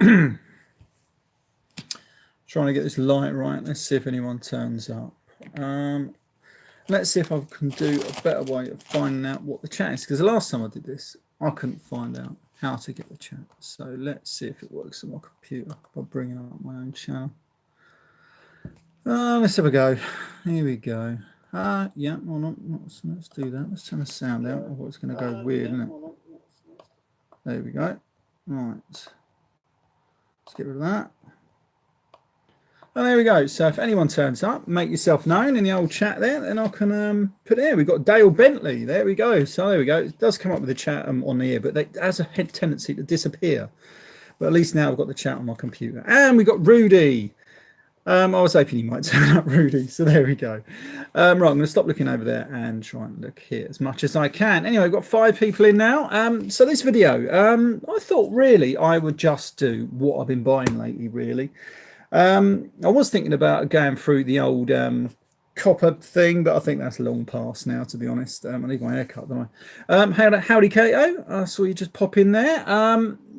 Trying to get this light right. Let's see if anyone turns up. Let's see if I can do a better way of finding out what the chat is, because the last time I did this, I couldn't find out how to get the chat. So let's see if it works on my computer by bringing up my own channel. Let's have a go. Here we go. Yeah, well, let's do that. Let's turn the sound out. Oh, it's going to go weird, isn't it? There we go. Right. Let's get rid of that. And there we go. So if anyone turns up, make yourself known in the old chat there, then I can put it there. We've got Dale Bentley. There we go. So there we go. It does come up with the chat on the air, but it has a tendency to disappear. But at least now I've got the chat on my computer. And we've got Rudy. I was hoping you might turn up, Rudy. So there we go. Right, I'm going to stop looking over there and try and look here as much as I can. Anyway, I've got 5 people in now. So this video, I thought really I would just do what I've been buying lately, really. I was thinking about going through the old copper thing, but I think that's long past now, to be honest. I need my haircut, don't I? Howdy, Kato. I saw you just pop in there.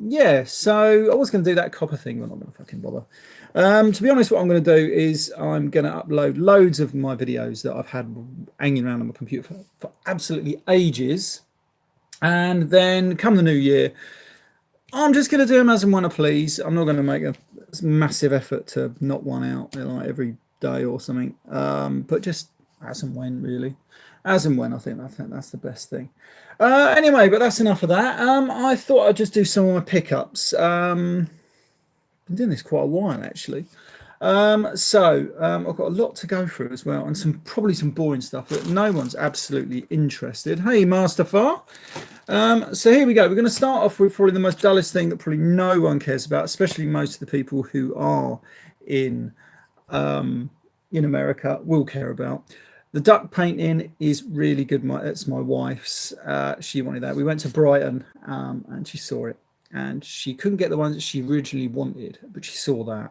Yeah, so I was going to do that copper thing, but I'm not going to fucking bother. To be honest, what I'm going to do is I'm going to upload loads of my videos that I've had hanging around on my computer for absolutely ages. And then come the new year, I'm just going to do them as and when I please. I'm not going to make a massive effort to knock one out like every day or something. But just as and when, really. As and when, I think that's the best thing. Anyway, but that's enough of that. I thought I'd just do some of my pickups. Been doing this quite a while, actually. So I've got a lot to go through as well, and probably some boring stuff that no one's absolutely interested. Hey, Master Far. So here we go. We're going to start off with probably the most dullest thing that probably no one cares about, especially most of the people who are in America will care about. The duck painting is really good. That's my wife's. She wanted that. We went to Brighton and she saw it, and she couldn't get the ones that she originally wanted, but she saw that.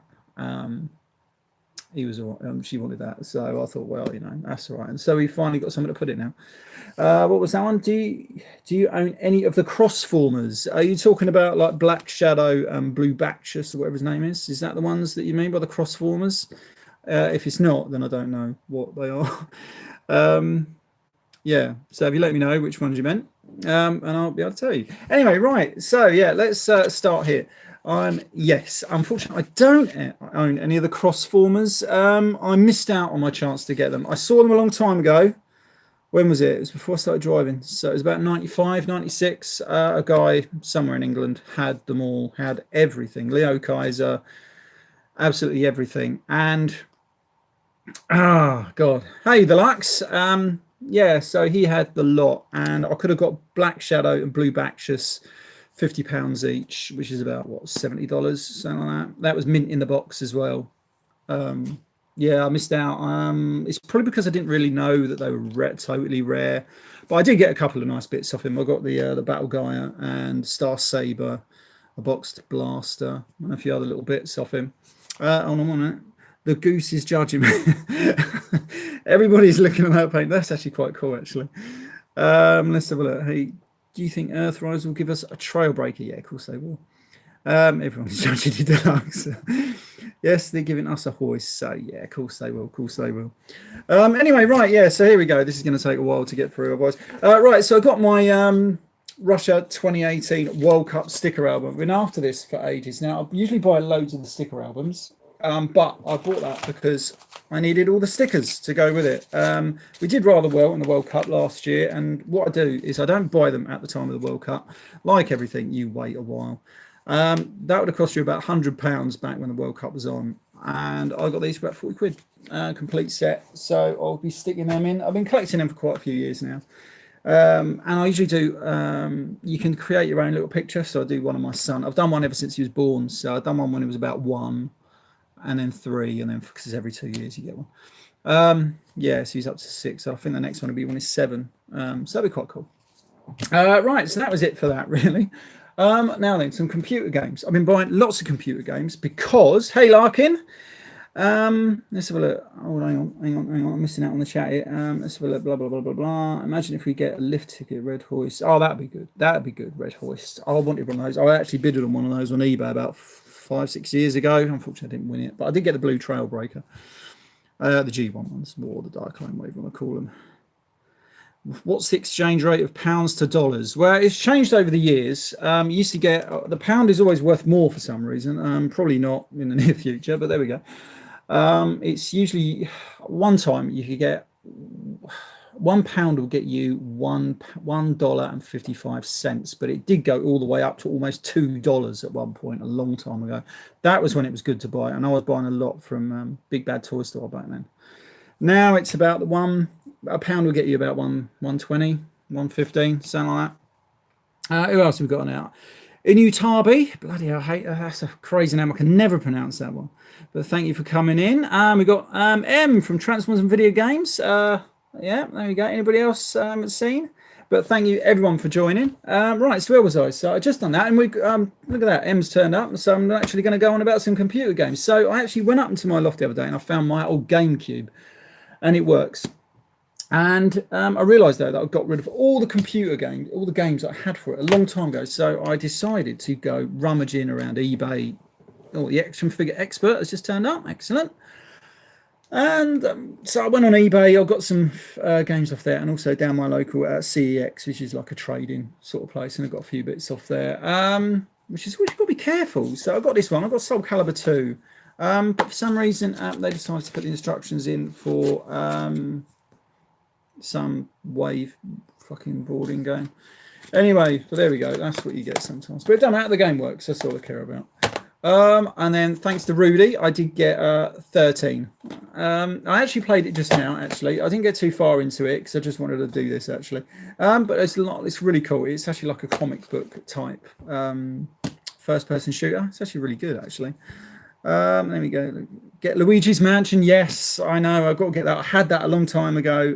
She wanted that, so I thought, well, that's all right. And so we finally got something to put it now. What was that one? Do you own any of the Crossformers? Are you talking about like Black Shadow and Blue Bacchus or whatever his name is? Is that the ones that you mean by the Crossformers? If it's not, then I don't know what they are. Yeah, so if you let me know which ones you meant, and I'll be able to tell you. Anyway, right, so yeah, let's start here. Yes, unfortunately, I don't own any of the Crossformers. I missed out on my chance to get them. I saw them a long time ago. When was it? It was before I started driving. So it was about 95, 96. A guy somewhere in England had them all, had everything. Leo Kaiser, absolutely everything. And, God. Hey, Deluxe. Yeah, so he had the lot. And I could have got Black Shadow and Blue Bacchus, £50 each, which is about what, $70, something like that. That was mint in the box as well. Yeah, I missed out. It's probably because I didn't really know that they were totally rare, but I did get a couple of nice bits off him. I got the Battle Gaia and Star Saber, a boxed blaster, and a few other little bits off him. Hold on a minute. The goose is judging me. Everybody's looking at that paint. That's actually quite cool, actually. Let's have a look. Hey, do you think Earthrise will give us a Trailbreaker? Yeah, of course they will. Everyone's judging you, Deluxe. Yes, they're giving us a hoist. So, yeah, of course they will. Of course they will. Anyway, right, yeah, so here we go. This is going to take a while to get through, otherwise. Right, so I got my Russia 2018 World Cup sticker album. I've been after this for ages. Now, I usually buy loads of the sticker albums, but I bought that because I needed all the stickers to go with it. We did rather well in the World Cup last year, and what I do is I don't buy them at the time of the World Cup. Like everything, you wait a while. That would have cost you about £100 back when the World Cup was on, and I got these for about 40 quid, complete set. So I'll be sticking them in. I've been collecting them for quite a few years now, and I usually do. You can create your own little picture. So I do one of my son. I've done one ever since he was born. So I've done one when he was about 1, and then 3, and then because every 2 years you get one. Yeah, so he's up to 6. So I think the next one will be when he's 7. So that'll be quite cool. Right, so that was it for that, really. Now then, some computer games. I've been buying lots of computer games because, hey, Larkin, let's have a look. Oh, hang on. I'm missing out on the chat here. Let's have a look. Blah, blah, blah, blah, blah. Imagine if we get a lift ticket, Red Hoist. Oh, that'd be good. That'd be good, Red Hoist. I wanted one of those. I actually bidded on one of those on eBay about 5-6 years ago. Unfortunately, I didn't win it, but I did get the blue Trailbreaker, the G1 ones, or the Diaclone, whatever you want to call them. What's the exchange rate of pounds to dollars? Well, it's changed over the years. You used to get the pound is always worth more for some reason. Probably not in the near future, but there we go. It's usually one time you could get £1 will get you $1.55, but it did go all the way up to almost $2 at one point a long time ago. That was when it was good to buy, and I was buying a lot from Big Bad Toy Store back then. Now it's about a pound will get you about 120, 115, something like that. Who else have we got now? Inutabi, bloody hell, I hate that's a crazy name. I can never pronounce that one. But thank you for coming in. We've got M from Transformers and Video Games. Yeah, there we go. Anybody else seen? But thank you everyone for joining. Right, so where was I? So I just done that, and we look at that. M's turned up, so I'm actually going to go on about some computer games. So I actually went up into my loft the other day, and I found my old GameCube, and it works. And I realised though that I got rid of all the computer games, all the games that I had for it a long time ago. So I decided to go rummaging around eBay. Oh, the Action Figure Expert has just turned up. Excellent. And so I went on eBay. I got some games off there, and also down my local CEX, which is like a trading sort of place, and I got a few bits off there. Which you've got to be careful. So I got this one. I got Soul Calibur 2, but for some reason they decided to put the instructions in for some wave fucking boarding game. Anyway, so there we go. That's what you get sometimes. But it doesn't matter. The game works. That's all I care about. And then thanks to Rudy, I did get 13. I actually played it just now. Actually, I didn't get too far into it because I just wanted to do this actually. But it's really cool. It's actually like a comic book type first-person shooter. It's actually really good actually. There we go. Get Luigi's Mansion. Yes, I know. I've got to get that. I had that a long time ago.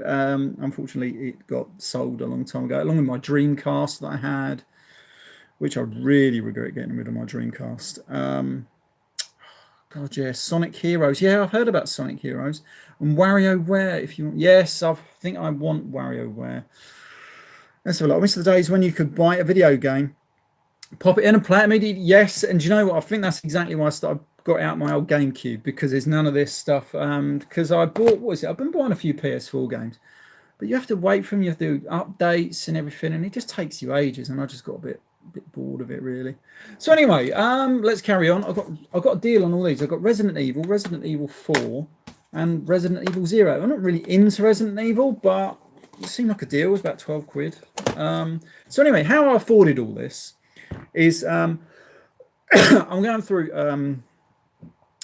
Unfortunately, it got sold a long time ago, along with my Dreamcast that I had, which I really regret getting rid of my Dreamcast. God, yeah, Sonic Heroes. Yeah, I've heard about Sonic Heroes. And WarioWare, if you want. Yes, I think I want WarioWare. Let's have a look. I miss the days when you could buy a video game, pop it in and play it immediately. Yes, and do you know what? I think that's exactly why I got out my old GameCube, because there's none of this stuff. Because I bought, what is it? I've been buying a few PS4 games, but you have to wait for them. You have to do updates and everything, and it just takes you ages. And I just got a bit bored of it, really. So anyway, let's carry on. I've got a deal on all these. I've got Resident Evil 4, and Resident Evil 0. I'm not really into Resident Evil, but it seemed like a deal. It was about 12 quid. So anyway, how I afforded all this is I'm going through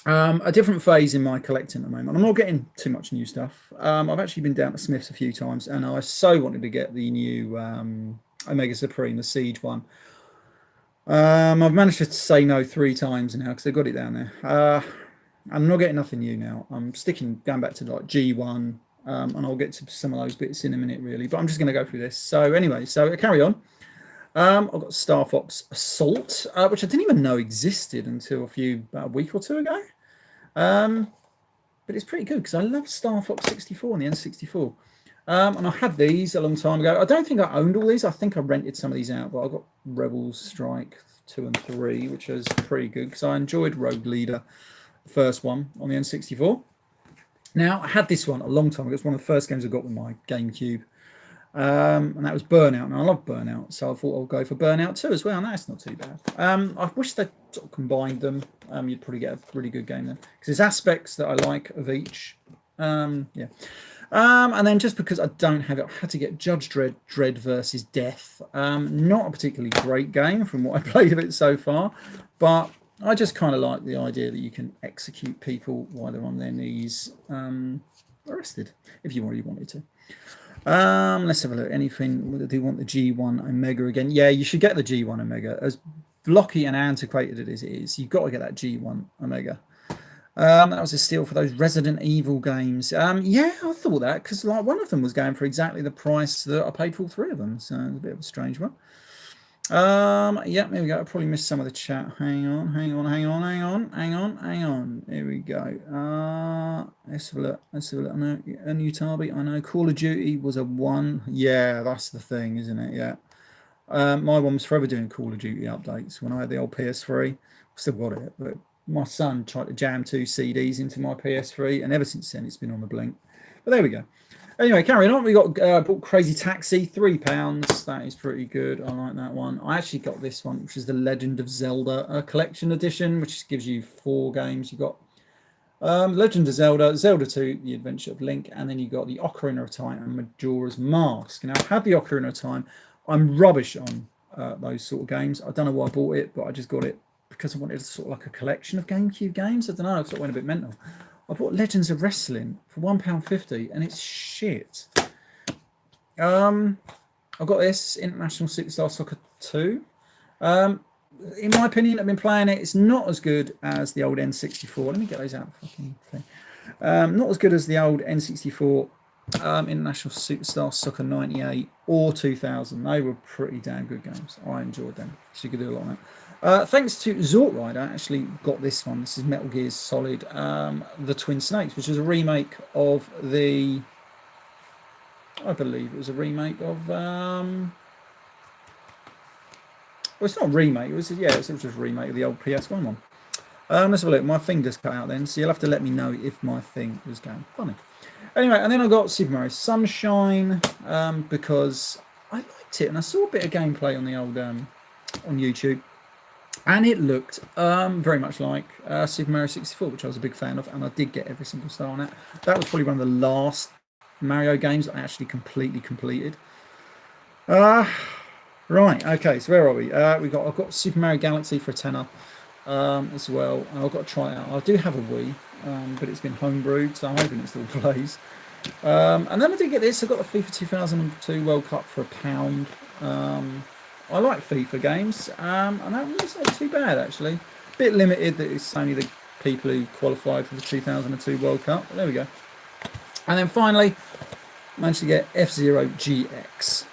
a different phase in my collecting at the moment. I'm not getting too much new stuff. I've actually been down to Smith's a few times, and I so wanted to get the new Omega Supreme, the Siege one. I've managed to say no 3 times now because they've got it down there. I'm not getting nothing new now. I'm going back to like G1, and I'll get to some of those bits in a minute, really. But I'm just going to go through this. So anyway, so carry on. I've got Star Fox Assault, which I didn't even know existed until about a week or 2 ago. But it's pretty good because I love Star Fox 64 and the N64. And I had these a long time ago. I don't think I owned all these. I think I rented some of these out, but I got Rebels Strike 2 and 3, which was pretty good because I enjoyed Rogue Leader, the first one on the N64. Now, I had this one a long time ago. It's one of the first games I got with my GameCube. And that was Burnout, and I love Burnout, so I thought I'll go for Burnout 2 as well, and that's not too bad. I wish they sort of combined them. You'd probably get a really good game then, because there's aspects that I like of each. Yeah. And then just because I don't have it, I had to get Judge Dredd versus Death. Not a particularly great game from what I played of it so far, but I just kind of like the idea that you can execute people while they're on their knees, arrested, if you really wanted to. Let's have a look. Anything? Do you want the G1 Omega again? Yeah, you should get the G1 Omega. As blocky and antiquated as it is, you've got to get that G1 Omega. That was a steal for those Resident Evil games. Yeah, I thought that because like one of them was going for exactly the price that I paid for all 3 of them. So it's a bit of a strange one. Yeah, there we go. I probably missed some of the chat. Hang on. Here we go. Let's have a look. I know a new Tarby. I know Call of Duty was a 1. Yeah, that's the thing, isn't it? Yeah. My one was forever doing Call of Duty updates when I had the old PS3. still got it, but my son tried to jam 2 CDs into my PS3, and ever since then it's been on the blink. But there we go. Anyway, carrying on, we got bought Crazy Taxi, £3. That is pretty good. I like that one. I actually got this one, which is the Legend of Zelda collection edition, which gives you 4 games. You got Legend of Zelda, Zelda 2, The Adventure of Link, and then you got the Ocarina of Time and Majora's Mask. Now, I've had the Ocarina of Time. I'm rubbish on those sort of games. I don't know why I bought it, but I just got it because I wanted sort of like a collection of GameCube games. I don't know, I sort of went a bit mental. I bought Legends of Wrestling for £1.50, and it's shit. I've got this International Superstar Soccer 2. In my opinion, I've been playing it. It's not as good as the old N64. Let me get those out of the fucking thing. Not as good as the old N64 International Superstar Soccer 98 or 2000. They were pretty damn good games. I enjoyed them. So you could do a lot on that. Thanks to Zort Rider, I actually got this one. This is Metal Gear Solid, The Twin Snakes, which is a remake of the... I believe it was a remake of... well, it's not a remake. It was just a remake of the old PS1 one. Let's have a look. My finger's cut out then, so you'll have to let me know if my thing was going funny. Anyway, and then I got Super Mario Sunshine because I liked it, and I saw a bit of gameplay on the old on YouTube. And it looked very much like Super Mario 64, which I was a big fan of, and I did get every single star on it. That was probably one of the last Mario games I actually completely completed. Right, okay, so where are we? I've got Super Mario Galaxy for a tenner as well. I've got to try it out. I do have a Wii, but it's been homebrewed, so I'm hoping it still plays. And then I did get this. I got the FIFA 2002 World Cup for £1. I like FIFA games, and that was not too bad actually. A bit limited that it's only the people who qualified for the 2002 World Cup. But there we go. And then finally, managed to get F-Zero GX.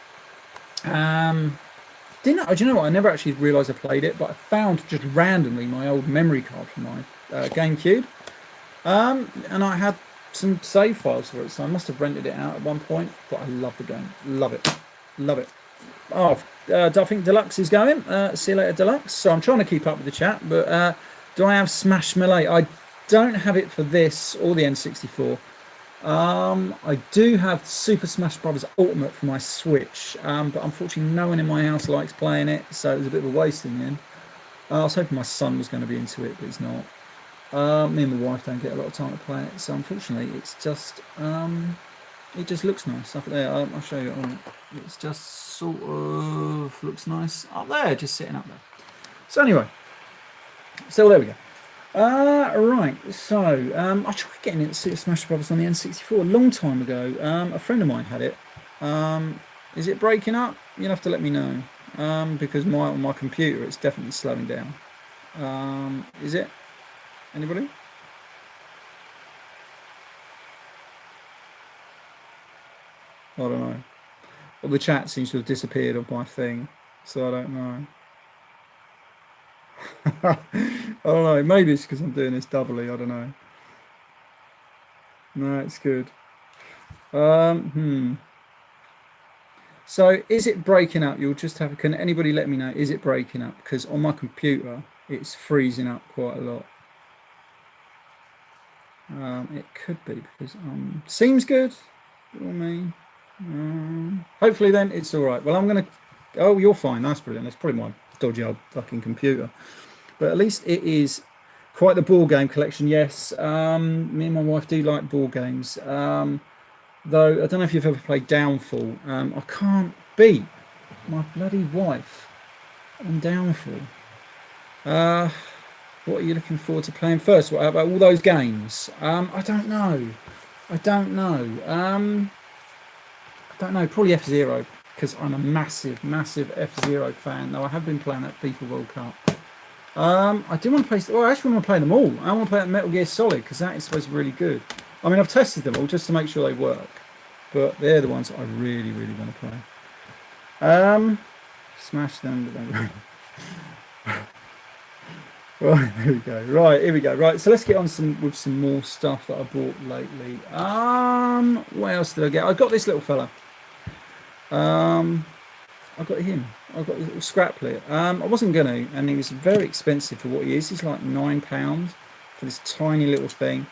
Do you know what? I never actually realised I played it, but I found just randomly my old memory card from my GameCube, and I had some save files for it, so I must have rented it out at one point. But I love the game, love it. Oh, I think Deluxe is going. See you later, Deluxe. So I'm trying to keep up with the chat, but do I have Smash Melee? I don't have it for this or the N64. I do have Super Smash Bros. Ultimate for my Switch, but unfortunately no one in my house likes playing it, so it was a bit of a waste in the end. I was hoping my son was going to be into it, but he's not. Me and my wife don't get a lot of time to play it, so unfortunately it's just it just looks nice up there. I'll show you. It's just sort of looks nice up there, just sitting up there. So anyway, so there we go. Right, so I tried getting into Super Smash Bros. On the N64 a long time ago. A friend of mine had it. Is it breaking up? You'll have to let me know, because on my computer it's definitely slowing down. Is it? Anybody? I don't know. Well, the chat seems to have disappeared on my thing, so I don't know. I don't know. Maybe it's because I'm doing this doubly. I don't know. No, it's good. So, is it breaking up? You'll just have. Can anybody let me know? Is it breaking up? Because on my computer, it's freezing up quite a lot. It could be because seems good for me. Hopefully, then it's all right. Well, I'm gonna. Oh, you're fine. That's brilliant. That's probably my dodgy old fucking computer, but at least it is quite the board game collection. Yes, me and my wife do like board games, though I don't know if you've ever played Downfall. I can't beat my bloody wife on Downfall. What are you looking forward to playing first? What about all those games? I don't know. I don't know, probably F-Zero, because I'm a massive F-Zero fan, though I have been playing that FIFA World Cup. I do want to play... Well, I actually want to play them all. I want to play that Metal Gear Solid, because that is supposed to be really good. I mean, I've tested them all just to make sure they work, but they're the ones that I really want to play. Smash them, but don't Right, there we go. Right, here we go. Right, so let's get on with some more stuff that I bought lately. What else did I get? I got this little fella. I got him. I've got a little scraplet. I wasn't gonna, and he was very expensive for what he is. He's like £9 for this tiny little thing,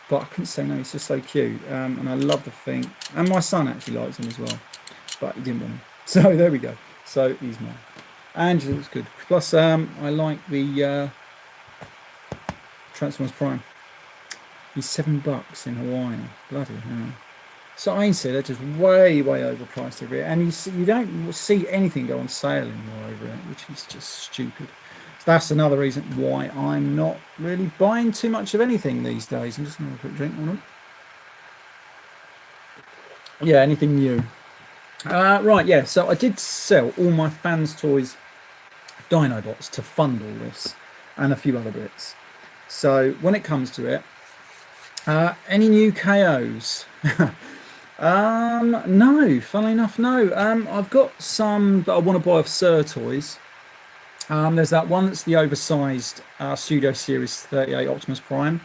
but I couldn't say no. He's just so cute, and I love the thing. And my son actually likes him as well, but he didn't want him. So there we go. So he's mine, and he looks good. Plus, I like the Transformers Prime. He's $7 in Hawaii. Bloody hell. So I say they're just way overpriced over here, and you don't see anything go on sale anymore over it, which is just stupid. So that's another reason why I'm not really buying too much of anything these days. I'm just going to have a quick drink on them. Yeah, anything new. Right, yeah. So I did sell all my Fans Toys Dinobots to fund all this, and a few other bits. So when it comes to it, any new KOs? No, funnily enough, no. I've got some that I want to buy of Sir Toys. There's that one that's the oversized Studio Series 38 Optimus Prime.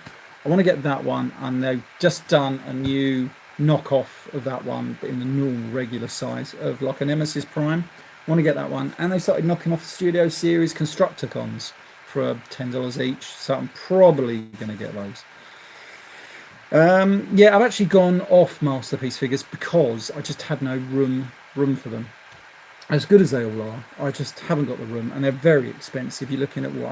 I want to get that one, and they've just done a new knockoff of that one, but in the normal regular size of like a Nemesis Prime. I want to get that one, and they started knocking off the Studio Series Constructicons for $10 each, so I'm probably going to get those. Yeah, I've actually gone off Masterpiece figures because I just had no room for them. As good as they all are, I just haven't got the room, and they're very expensive. You're looking at what,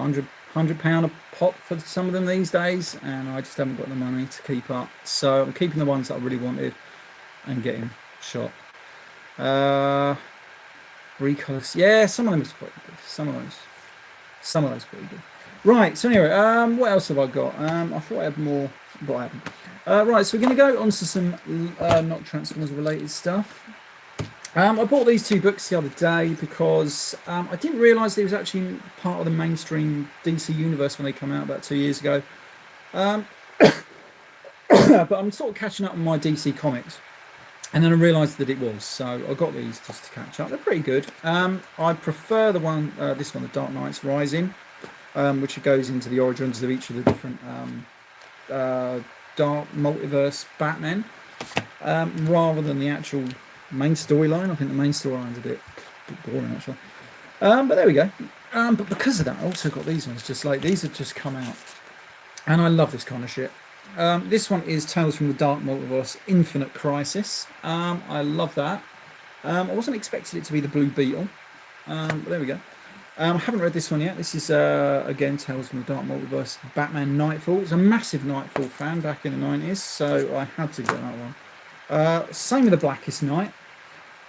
£100 a pop for some of them these days, and I just haven't got the money to keep up. So I'm keeping the ones that I really wanted and getting shot. Recolors, yeah, some of them is pretty good. Some of those pretty good. Right, so anyway, what else have I got? I thought I had more, but I haven't. Right, so we're going to go on to some not Transformers related stuff. I bought these two books the other day because I didn't realise they was actually part of the mainstream DC universe when they came out about 2 years ago. But I'm sort of catching up on my DC comics, and then I realised that it was. So I got these just to catch up. They're pretty good. I prefer the one, this one, the Dark Knights Rising, which goes into the origins of each of the different Dark Multiverse Batman, rather than the actual main storyline. I think the main storyline's a bit boring actually, but there we go. But because of that, I also got these ones. Just like these have just come out, and I love this kind of shit. This one is Tales from the Dark Multiverse Infinite Crisis. I love that. I wasn't expecting it to be the Blue Beetle, but there we go. I haven't read this one yet. This is, again, Tales from the Dark Multiverse, Batman Nightfall. I was a massive Nightfall fan back in the 90s, so I had to get that one. Same with the Blackest Night.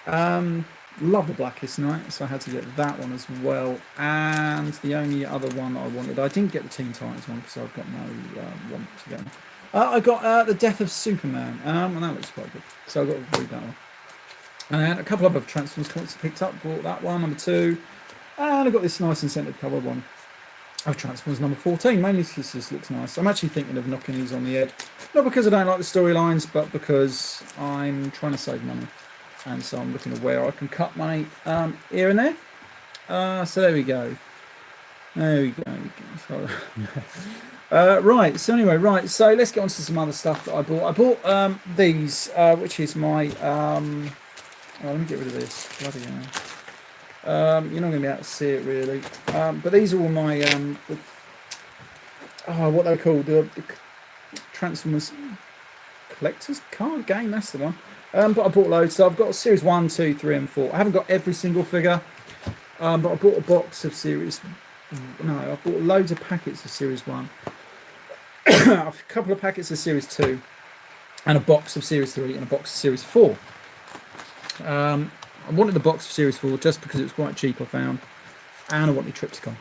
Love the Blackest Night, so I had to get that one as well. And the only other one I wanted, I didn't get the Teen Titans one because I've got no want to get them. I got The Death of Superman, and that looks quite good, so I've got to read that one. And a couple of other Transformers comics I picked up, bought that one, number 2. And I got this nice incentive cover one of Transformers number 14. Mainly because this looks nice. I'm actually thinking of knocking these on the head. Not because I don't like the storylines, but because I'm trying to save money. And so I'm looking at where I can cut money here and there. So there we go. There we go. So, right, so anyway, right. So let's get on to some other stuff that I bought. I bought these, which is my... oh, let me get rid of this. Bloody hell. You're not going to be able to see it really, but these are all my what they're called, the Transformers collector's card game. That's the one. But I bought loads. So I've got Series 1, 2, 3, and 4. I haven't got every single figure, but I bought a box of Series. No, I bought loads of packets of Series 1, a couple of packets of Series 2, and a box of Series 3 and a box of Series 4. I wanted the box of Series 4 just because it was quite cheap, I found, and I wanted Trypticon.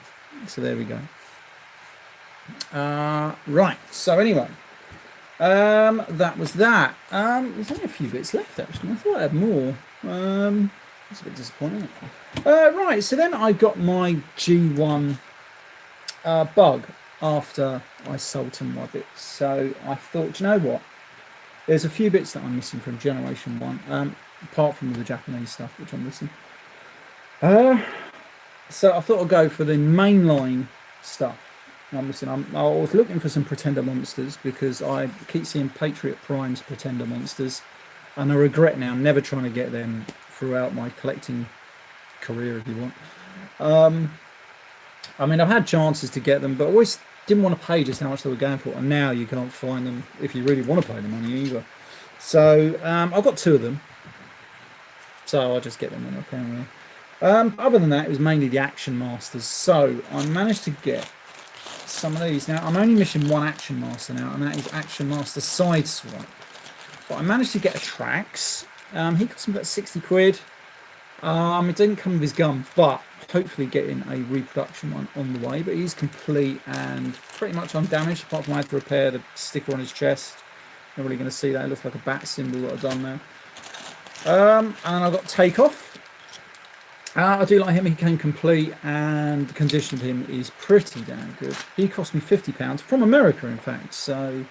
So there we go. Right, so anyway, that was that. There's only a few bits left actually. I thought I had more. It's a bit disappointing. Right, so then I got my G1 bug after I sold some of my bits. So I thought, you know what? There's a few bits that I'm missing from Generation 1. Apart from the Japanese stuff, which I'm missing. So I thought I'd go for the mainline stuff. I'm missing. I was looking for some Pretender monsters because I keep seeing Patriot Prime's Pretender monsters, and I regret now never trying to get them throughout my collecting career if you want. I mean, I've had chances to get them, but always didn't want to pay just how much they were going for. And now you can't find them if you really want to pay the money either. So I've got 2 of them. So I'll just get them when I can. Really. Other than that, it was mainly the Action Masters. So I managed to get some of these. Now, I'm only missing 1 Action Master now, and that is Action Master Sideswipe. But I managed to get a Trax. He cost me about 60 quid. It didn't come with his gun, but hopefully getting a reproduction one on the way. But he's complete and pretty much undamaged, apart from I had to repair the sticker on his chest. Not really going to see that. It looks like a bat symbol that I've done there. And I've got Takeoff. I do like him. He came complete, and the condition of him is pretty damn good. He cost me £50 from America, in fact. So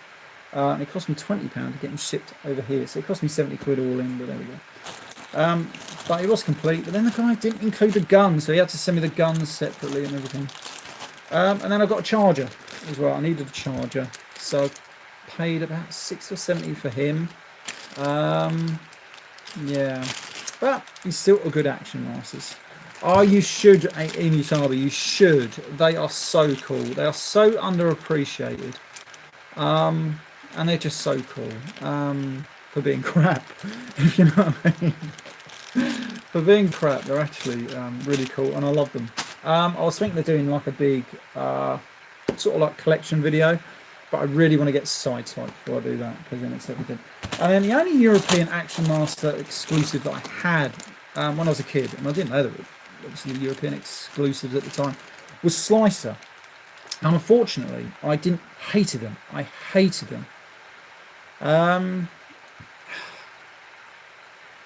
it cost me £20 to get him shipped over here. So it cost me 70 quid all in, but there we go. But it was complete. But then the guy didn't include the gun, so he had to send me the guns separately and everything. And then I got a charger as well. I needed a charger, so I paid about 60 or 70 for him. Yeah, but he's still a good Action Masters. Oh, you should, Emu Sabi, you should. They are so cool. They are so underappreciated. And they're just so cool. For being crap, if you know what I mean. For being crap, they're actually really cool, and I love them. I was thinking they're doing like a big sort of like collection video, but I really want to get Sideswipe before I do that, because then it's everything. And then the only European Action Master exclusive that I had when I was a kid, and I didn't know that were obviously European exclusives at the time, was Slicer. And unfortunately, I hated them. I hated them.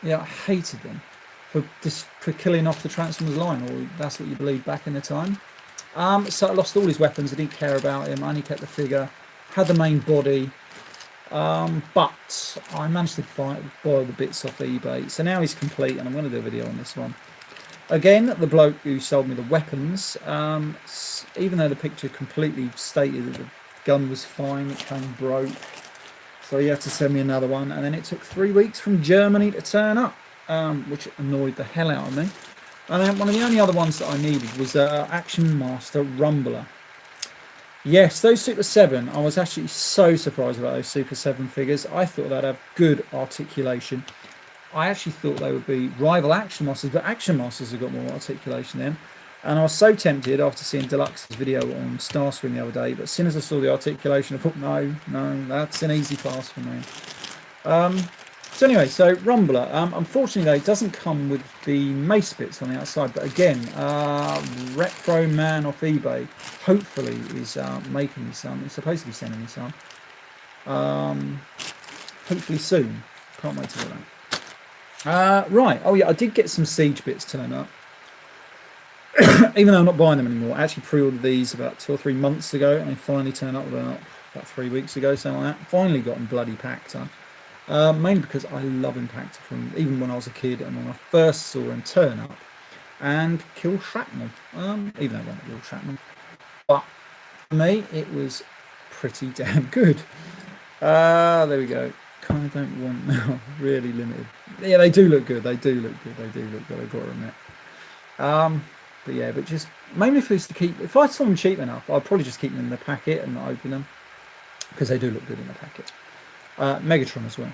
Yeah, I hated them for killing off the Transformers line, or that's what you believed back in the time. So I lost all his weapons. I didn't care about him. I only kept the figure. Had the main body. But I managed to borrow the bits off eBay. So now he's complete, and I'm going to do a video on this one. Again, the bloke who sold me the weapons, even though the picture completely stated that the gun was fine, it came broke. So he had to send me another one, and then it took 3 weeks from Germany to turn up, which annoyed the hell out of me. And then one of the only other ones that I needed was Action Master Rumbler. Yes, those Super 7, I was actually so surprised about those Super 7 figures. I thought they'd have good articulation. I actually thought they would be rival Action Masters, but Action Masters have got more articulation than. And I was so tempted after seeing Deluxe's video on Starscream the other day, but as soon as I saw the articulation, I thought, no, that's an easy pass for me. So anyway, so Rumbler, unfortunately though, it doesn't come with the mace bits on the outside, but again, Retro Man off eBay hopefully is making me some. He's supposed to be sending me some. Hopefully soon. Can't wait to get that. Right, oh yeah, I did get some Siege bits turn up. Even though I'm not buying them anymore. I actually pre-ordered these about 2 or 3 months ago, and they finally turned up about 3 weeks ago, something like that. Finally got them bloody Impactor. Mainly because I love Impactor from even when I was a kid, and when I first saw him turn up and kill shrapnel. Even though I don't kill shrapnel. But for me, it was pretty damn good. There we go. Kind of don't want now. Really limited. Yeah, they do look good. They do look good. I've got to admit. But yeah, but just mainly for us to keep. If I saw them cheap enough, I'd probably just keep them in the packet and not open them, because they do look good in the packet. Megatron as well.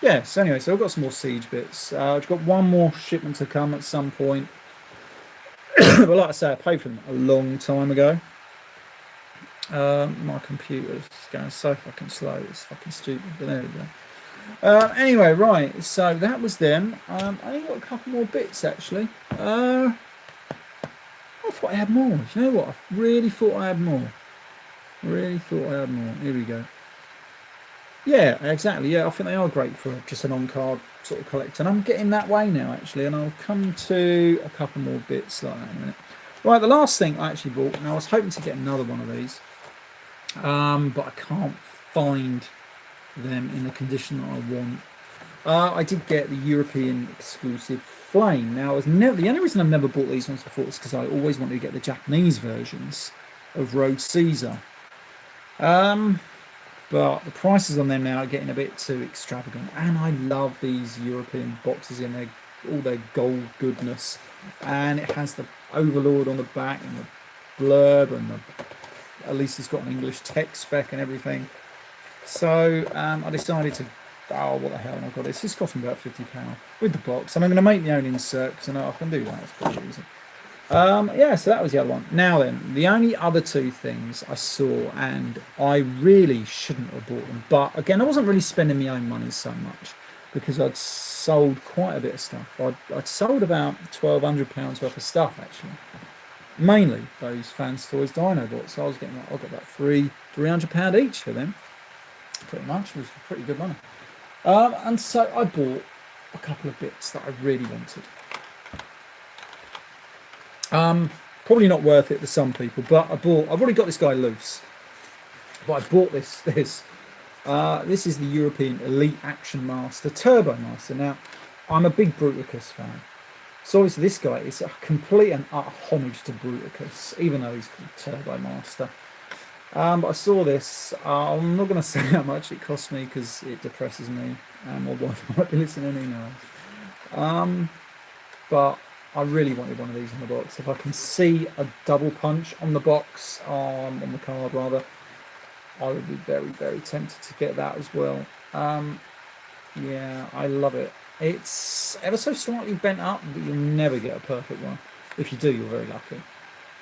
Yeah. So anyway, so I've got some more Siege bits. I've got one more shipment to come at some point. But like I say, I paid for them a long time ago. My computer's going so fucking slow. It's fucking stupid. But there we go. Anyway, right, so that was them. I only got a couple more bits actually. I thought I had more. Do you know what? I really thought I had more. Here we go. Yeah, exactly. Yeah, I think they are great for just an on-card sort of collector. And I'm getting that way now actually, and I'll come to a couple more bits like that in a minute. Right, the last thing I actually bought, and I was hoping to get another one of these, but I can't find them in the condition that I want. I did get the European exclusive Flame. Now, the only reason I've never bought these ones before is because I always wanted to get the Japanese versions of Road Caesar. But the prices on them now are getting a bit too extravagant, and I love these European boxes in there. all their gold goodness, and it has the Overlord on the back and the blurb, and at least it's got an English text spec and everything. So I decided to, oh, what the hell, and I got this. This cost me about £50 with the box, and I'm going to make my own insert because I know I can do that. It's pretty easy. Yeah, so that was the other one. Now then, the only other two things I saw, and I really shouldn't have bought them, but again, I wasn't really spending my own money so much because I'd sold quite a bit of stuff. I'd sold about £1,200 worth of stuff, actually. Mainly those Fans Toys Dinobots. So I got about £300 each for them. Pretty much. It was pretty good money. And so I bought a couple of bits that I really wanted. Probably not worth it for some people, but I've already got this guy loose. But I bought this. This is the European Elite Action Master Turbo Master. Now, I'm a big Bruticus fan. So obviously this guy is a complete and utter homage to Bruticus, even though he's called Turbo Master. But I saw this. I'm not going to say how much it cost me because it depresses me. My wife might be listening, who knows. But I really wanted one of these in the box. If I can see a double punch on the box, on the card rather, I would be very, very tempted to get that as well. Yeah, I love it. It's ever so slightly bent up, but you'll never get a perfect one. If you do, you're very lucky.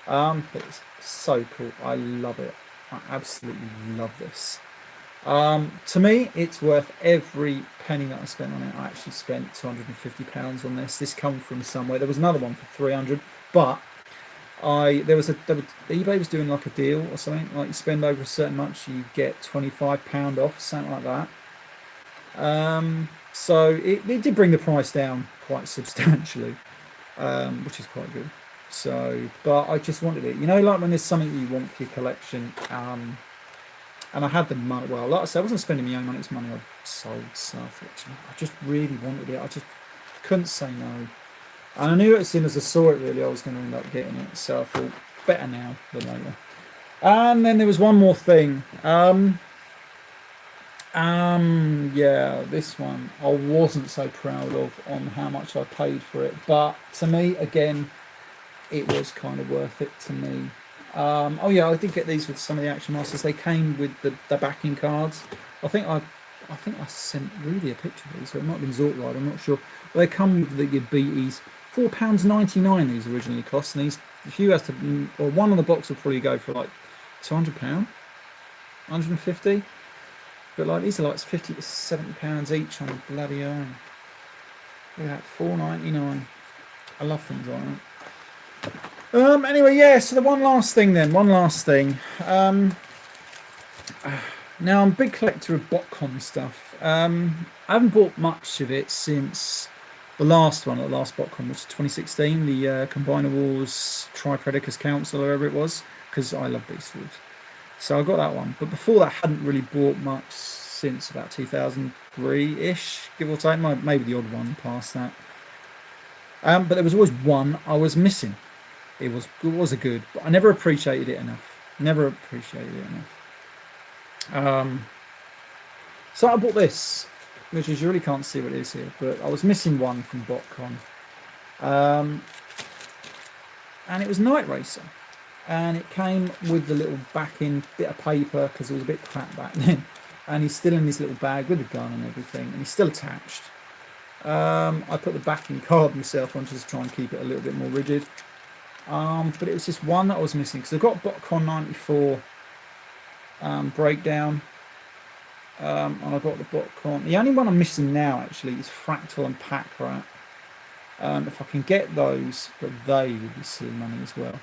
But it's so cool. I love it. I absolutely love this. To me, it's worth every penny that I spent on it. I actually spent £250 on this. This comes from somewhere. There was another one for 300, but eBay was doing like a deal or something. Like you spend over a certain much, you get £25 off, something like that. So it did bring the price down quite substantially, which is quite good. So, but I just wanted it. You know, like when there's something you want for your collection, and I had the money. Well, like I said, I wasn't spending my own money. It's money I sold stuff. I just really wanted it. I just couldn't say no. And I knew as soon as I saw it, really, I was going to end up getting it. So I thought, better now than later. And then there was one more thing. Yeah, this one I wasn't so proud of on how much I paid for it, but to me, again, it was kind of worth it to me. Oh yeah, I did get these with some of the Action Masters. They came with the backing cards. I think I sent Rudy a picture of these, so it might have been Zorkride, I'm not sure. But they come with your BEs. £4.99 these originally cost, and these, if you have to, or one on the box will probably go for like £200, 150. But like these are like £50 to £70 each on a bloody iron. Look at that, £4.99. I love things like that. Anyway, yeah, so the one last thing. Now I'm a big collector of BotCon stuff. I haven't bought much of it since the last one, the last BotCon, which was 2016, the Combiner Wars Tri-Predicus Council, or whatever it was, because I love Beast Wars. So I got that one. But before that, I hadn't really bought much since about 2003-ish, give or take. Maybe the odd one past that. But there was always one I was missing. It was a good, but I never appreciated it enough. So I bought this, which is, you really can't see what it is here, but I was missing one from BotCon. And it was Night Racer. And it came with the little backing bit of paper because it was a bit crap back then. And he's still in this little bag with the gun and everything, and he's still attached. I put the backing card myself on just to try and keep it a little bit more rigid. But it was just one that I was missing because I've got BotCon 94 breakdown, and I've got the BotCon. The only one I'm missing now actually is Fractal and Pack Rat. If I can get those, but they would be silly money as well.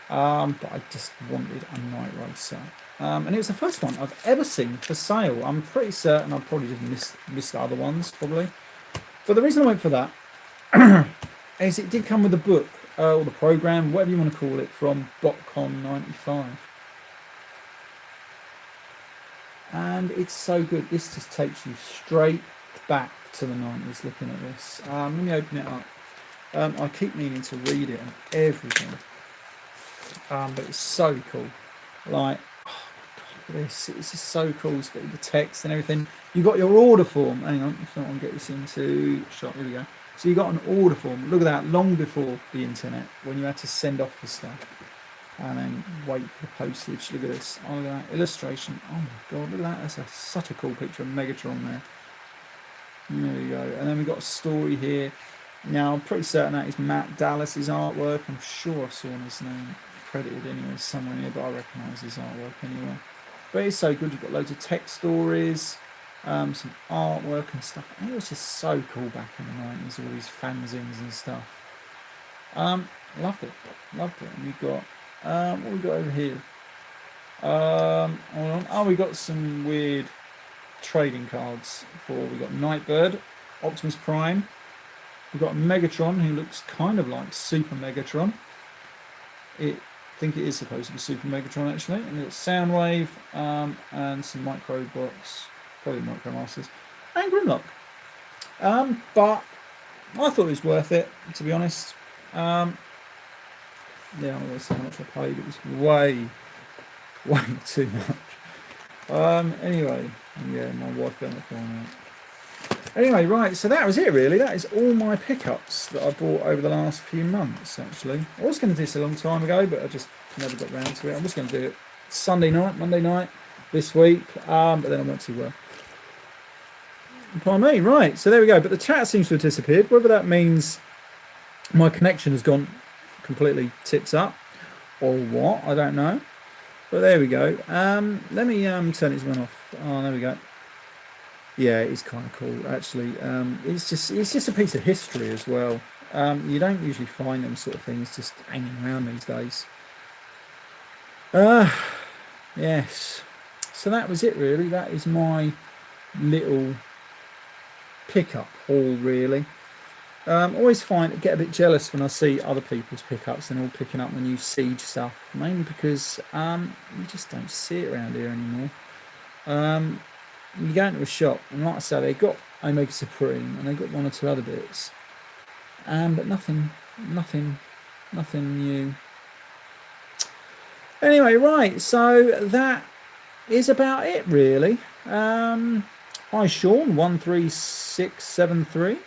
But I just wanted a Night Racer. And it was the first one I've ever seen for sale. I'm pretty certain I've probably just missed the other ones, probably. But the reason I went for that is it did come with a book, or the program, whatever you want to call it, from BotCon 95. And it's so good. This just takes you straight back to the 90s looking at this. Let me open it up. I keep meaning to read it and everything. But it's so cool. Like, oh my God, this it's just so cool. The text and everything. You got your order form. Hang on, if I can get this into shot. Here we go. So you got an order form. Look at that, long before the internet, when you had to send off for stuff and then wait for the postage. Look at this. Oh, look at that illustration. Oh my god, look at that. That's such a cool picture of Megatron there. There we go. And then we've got a story here. Now, I'm pretty certain that is Matt Dallas's artwork. I'm sure I saw his name credited anyway somewhere here, but I recognise his artwork anyway. But it's so good. You've got loads of tech stories, some artwork and stuff. And it was just so cool back in the 90s, all these fanzines and stuff. Loved it. Loved it. And we've got, what we got over here? Hold on. Oh, we got some weird trading cards for, we got Nightbird, Optimus Prime. We've got Megatron, who looks kind of like Super Megatron. I think it is supposed to be Super Megatron, actually. And it's Soundwave, and some Microbots, probably Micromasters, and Grimlock. But I thought it was worth it, to be honest. Yeah, I don't know how much I paid. It was way too much. Anyway, yeah, my wife got it for me. Anyway, right, so that was it really. That is all my pickups that I bought over the last few months, actually. I was going to do this a long time ago, but I just never got round to it. I was going to do it Sunday night, Monday night, this week, but then I went too well. Pardon me, right, so there we go. But the chat seems to have disappeared. Whether that means my connection has gone completely tits up or what, I don't know. But there we go. Let me turn this one off. Oh, there we go. Yeah, it's kind of cool, actually. It's just a piece of history as well. You don't usually find them sort of things just hanging around these days. Yes. So that was it, really. That is my little pickup haul, really. Always get a bit jealous when I see other people's pickups and all picking up the new Siege stuff, mainly because you just don't see it around here anymore. You go into a shop, and like I say, they got Omega Supreme, and they got one or two other bits, but nothing new. Anyway, right, so that is about it, really. Hi, Sean, 13673.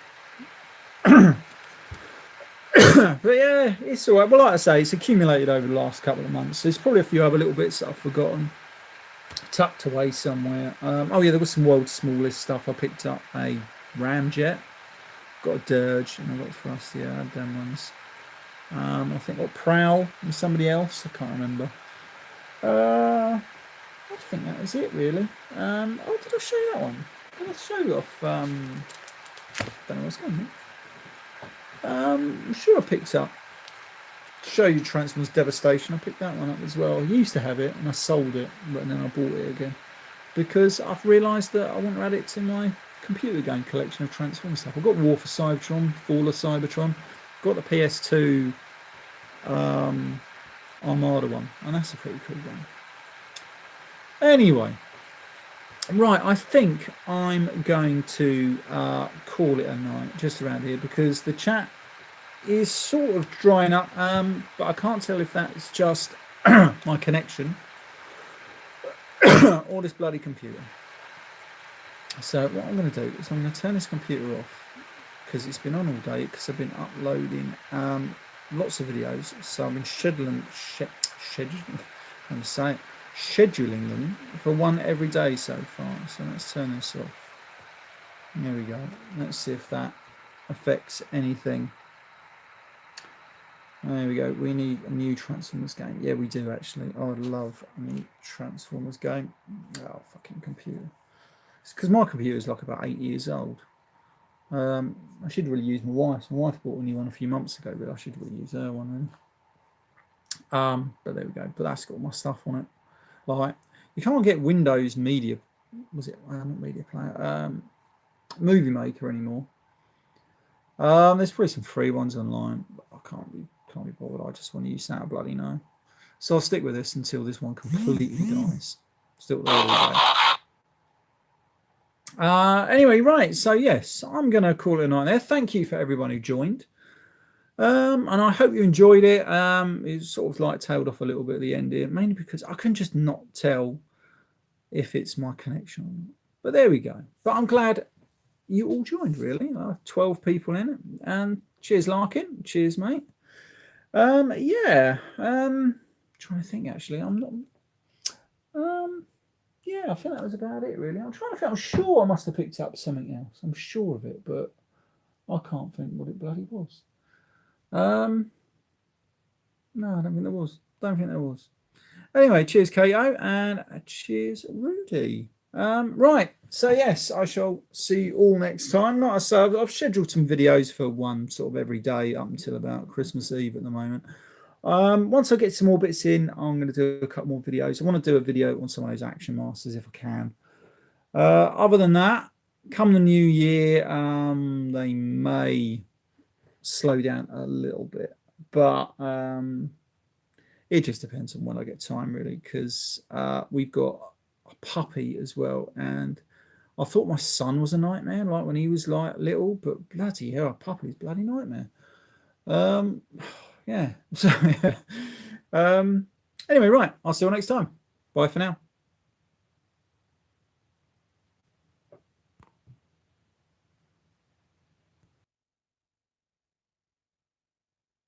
But yeah, it's all right. Well, like I say, it's accumulated over the last couple of months. There's probably a few other little bits that I've forgotten, tucked away somewhere. Oh yeah, there was some world's smallest stuff. I picked up a Ramjet, got a Dirge, and I got Thrust. Yeah, I had them ones. I think I got Prowl and somebody else. I can't remember. I think that was it, really. Oh, did I show you that one? Did I show you off? Don't know what's going on. I'm sure I picked up. Show you Transformers Devastation. I picked that one up as well. I used to have it and I sold it, but then I bought it again because I've realised that I want to add it to my computer game collection of Transformers stuff. I've got War for Cybertron, Fall of Cybertron, got the PS2 Armada one, and that's a pretty cool game. Anyway, right, I think I'm going to call it a night just around here because the chat is sort of drying up, but I can't tell if that's just my connection or this bloody computer. So what I'm going to do is I'm going to turn this computer off because it's been on all day because I've been uploading lots of videos. So I've been scheduling them for one every day so far. So let's turn this off. There we go. Let's see if that affects anything. There we go. We need a new Transformers game. Yeah, we do actually. Oh, I'd love a new Transformers game. Oh, fucking computer. It's because my computer is like about 8 years old. I should really use my wife's. My wife bought a new one a few months ago, but I should really use her one then. But there we go. But that's got all my stuff on it. Like, you can't get Windows Media. Was it? Not Media Player. Movie Maker anymore. There's probably some free ones online, but I can't be bothered. I just want to use that bloody now. So I'll stick with this until this one completely dies. Still there all day. Anyway, right. So yes, I'm going to call it a night there. Thank you for everyone who joined. And I hope you enjoyed it. It sort of like tailed off a little bit at the end here, mainly because I can just not tell if it's my connection or not. But there we go. But I'm glad you all joined, really. 12 people in it. And cheers, Larkin. Cheers, mate. Yeah. Trying to think, actually. I'm not... yeah, I think that was about it, really. I'm trying to think. I'm sure I must have picked up something else. I'm sure of it, but I can't think what it bloody was. No, I don't think there was. Anyway, cheers, Kato, and cheers, Rudy. Right, so yes, I shall see you all next time. Like I say, I've scheduled some videos for one sort of every day up until about Christmas Eve at the moment. Once I get some more bits in, I'm going to do a couple more videos. I want to do a video on some of those Action Masters if I can. Other than that, come the new year, they may slow down a little bit, but it just depends on when I get time, really, because we've got a puppy as well, and I thought my son was a nightmare, like when he was like little, but bloody hell, a puppy's bloody nightmare. Yeah. So anyway, right, I'll see you all next time. Bye for now.